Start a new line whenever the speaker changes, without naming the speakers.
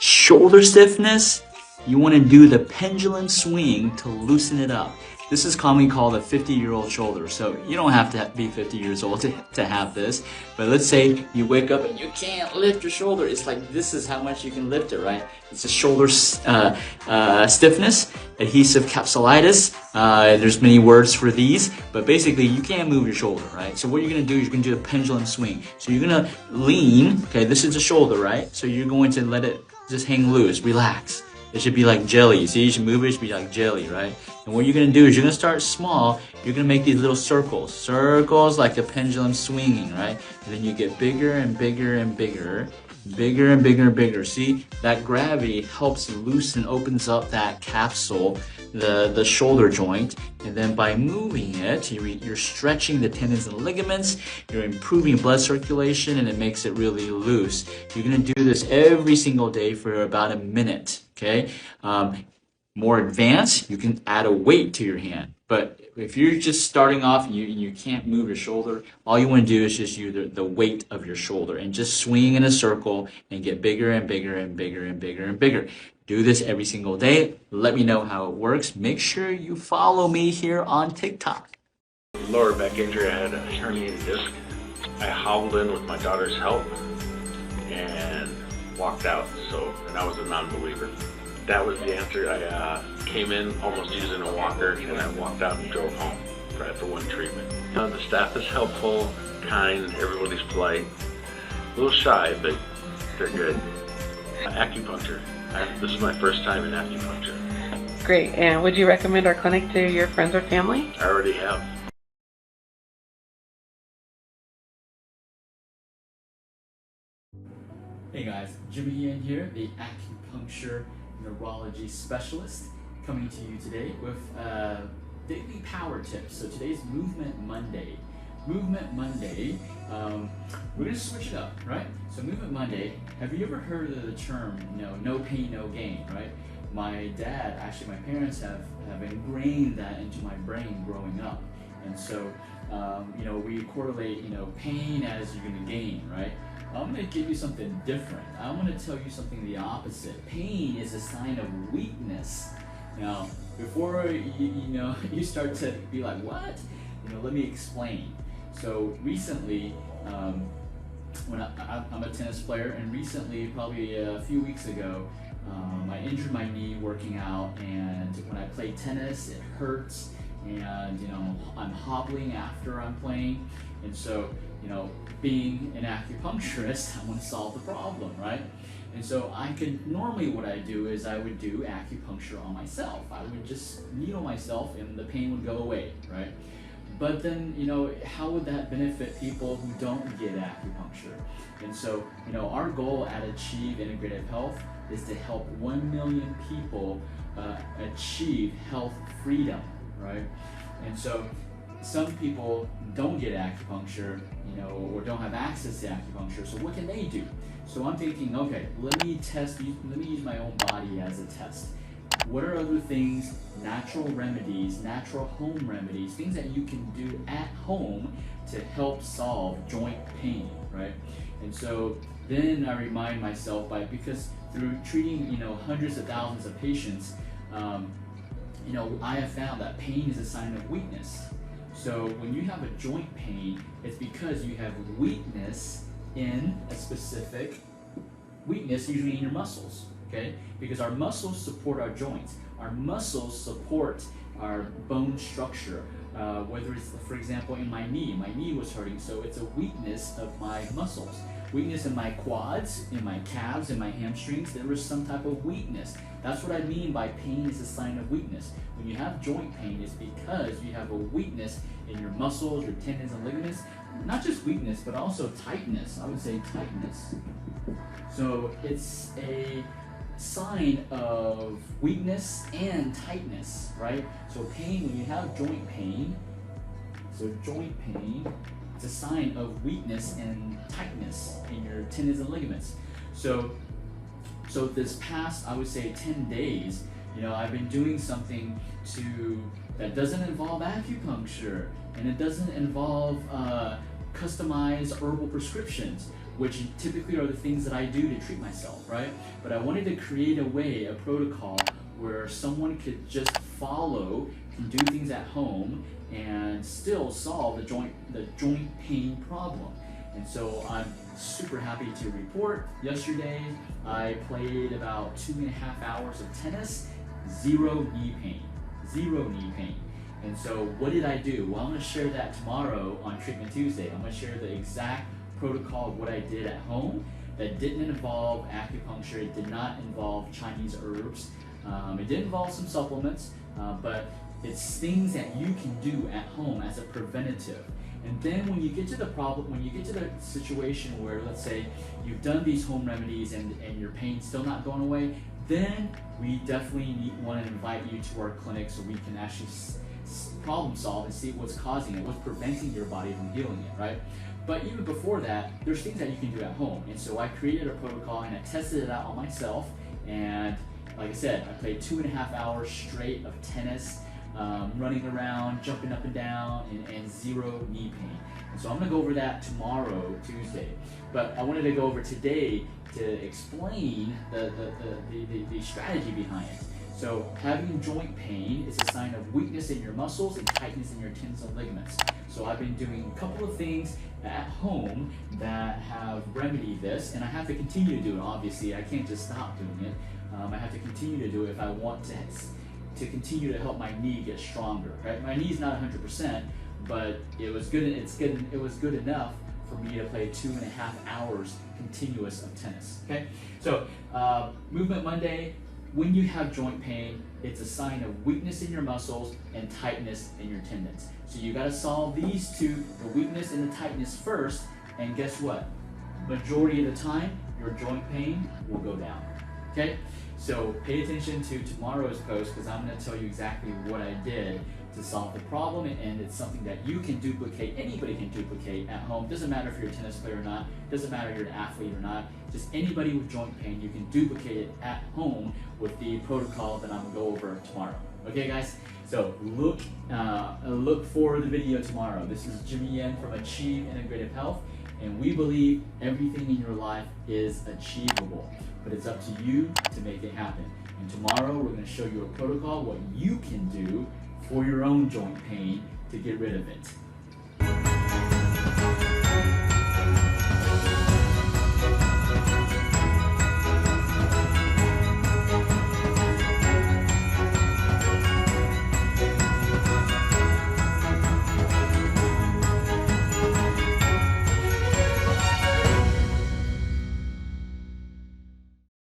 Shoulder stiffness, you want to do the pendulum swing to loosen it up. This is commonly called a 50-year-old shoulder. So you don't have to be 50 years old to have this. But let's say you wake up and you can't lift your shoulder. It's like this is how much you can lift it, right? It's a shoulder stiffness, adhesive capsulitis. There's many words for these, but basically you can't move your shoulder, right? So what you're going to do is you're going to do a pendulum swing. So you're going to lean, okay, this is the shoulder, right? So you're going to let it just hang loose, relax. It should be like jelly. See, you should move it, it should be like jelly, right? And what you're gonna do is you're gonna start small. You're gonna make these little circles. Circles like the pendulum swinging, right? And then you get bigger and bigger and bigger. Bigger and bigger and bigger. See, that gravity helps loosen, opens up that capsule, the shoulder joint. And then by moving it, you're stretching the tendons and ligaments. You're improving blood circulation, and it makes it really loose. You're gonna do this every single day for about a minute. Okay, more advanced, you can add a weight to your hand. But if you're just starting off and you can't move your shoulder, all you want to do is just use the weight of your shoulder and just swing in a circle and get bigger and bigger and bigger and bigger and bigger. Do this every single day. Let me know how it works. Make sure you follow me here on TikTok.
Lower back injury, I had a herniated disc. I hobbled in with my daughter's help and walked out, and I was a non-believer. That was the answer. I came in almost using a walker, and I walked out and drove home after one treatment. The staff is helpful, kind, everybody's polite. A little shy, but they're good. Acupuncture. This is my first time in acupuncture.
Great. And would you recommend our clinic to your friends or family?
I already have.
Hey guys, Jimmy Ian here, the acupuncture neurology specialist, coming to you today with daily power tips. So today's Movement Monday. Movement Monday, we're gonna switch it up, right? So Movement Monday, have you ever heard of the term, no pain, no gain, right? My dad, actually my parents have ingrained that into my brain growing up. And so, we correlate, pain as you're gonna gain, right? I'm going to give you something different. I want to tell you something the opposite. Pain is a sign of weakness. Now, before you start to be like, what? Let me explain. So recently, when I'm a tennis player, and recently, probably a few weeks ago, I injured my knee working out, and when I play tennis, it hurts, and I'm hobbling after I'm playing, and so being an acupuncturist, I want to solve the problem, right? And so normally what I do is I would do acupuncture on myself. I would just needle myself and the pain would go away, right? But then, how would that benefit people who don't get acupuncture? And so, our goal at Achieve Integrative Health is to help 1 million people achieve health freedom, right? And so, some people don't get acupuncture, or don't have access to acupuncture, so what can they do? So I'm thinking, okay, let me use my own body as a test. What are other things, natural remedies, natural home remedies, things that you can do at home to help solve joint pain, right? And so then I remind myself, because through treating, hundreds of thousands of patients, I have found that pain is a sign of weakness. So when you have a joint pain, it's because you have weakness in a specific weakness, usually in your muscles, okay? Because our muscles support our joints. Our muscles support our bone structure. Whether it's, for example, in my knee was hurting, so it's a weakness of my muscles. Weakness in my quads, in my calves, in my hamstrings, there was some type of weakness. That's what I mean by pain is a sign of weakness. When you have joint pain, it's because you have a weakness in your muscles, your tendons and ligaments. Not just weakness, but also tightness. I would say tightness. So it's a sign of weakness and tightness, right? So pain, when you have joint pain, it's a sign of weakness and tightness in your tendons and ligaments. So this past, I would say 10 days, I've been doing something that doesn't involve acupuncture, and it doesn't involve customized herbal prescriptions. which typically are the things that I do to treat myself, right? But I wanted to create a protocol where someone could just follow and do things at home and still solve the joint pain problem. And so I'm super happy to report yesterday I played about 2.5 hours of tennis, zero knee pain. And so what did I do? Well, I'm going to share that tomorrow on Treatment Tuesday. I'm going to share the exact protocol of what I did at home that didn't involve acupuncture. It did not involve Chinese herbs. It did involve some supplements, but it's things that you can do at home as a preventative. And then when you get to the problem, when you get to the situation where, let's say, you've done these home remedies and your pain's still not going away, then we definitely want to invite you to our clinic so we can actually problem solve and see what's causing it, what's preventing your body from healing it, right? But even before that, there's things that you can do at home. And so I created a protocol and I tested it out on myself. And like I said, I played 2.5 hours straight of tennis, running around, jumping up and down, and zero knee pain. And so I'm gonna go over that tomorrow, Tuesday. But I wanted to go over today to explain the strategy behind it. So having joint pain is a sign of weakness in your muscles and tightness in your tendons and ligaments. So I've been doing a couple of things at home that have remedied this, and I have to continue to do it. Obviously, I can't just stop doing it. I have to continue to do it if I want to continue to help my knee get stronger. Right? My knee's not 100%, but it was good. It was good enough for me to play 2.5 hours continuous of tennis. Okay, so Movement Monday. When you have joint pain, it's a sign of weakness in your muscles and tightness in your tendons. So you got to solve these two, the weakness and the tightness first, and guess what? Majority of the time, your joint pain will go down. Okay? So pay attention to tomorrow's post because I'm going to tell you exactly what I did to solve the problem, and it's something that you can duplicate, anybody can duplicate at home. Doesn't matter if you're a tennis player or not, doesn't matter if you're an athlete or not, just anybody with joint pain, you can duplicate it at home with the protocol that I'm gonna go over tomorrow. Okay guys, so look for the video tomorrow. This is Jimmy Yen from Achieve Integrative Health, and we believe everything in your life is achievable, but it's up to you to make it happen. And tomorrow we're gonna show you a protocol, what you can do for your own joint pain to get rid of it.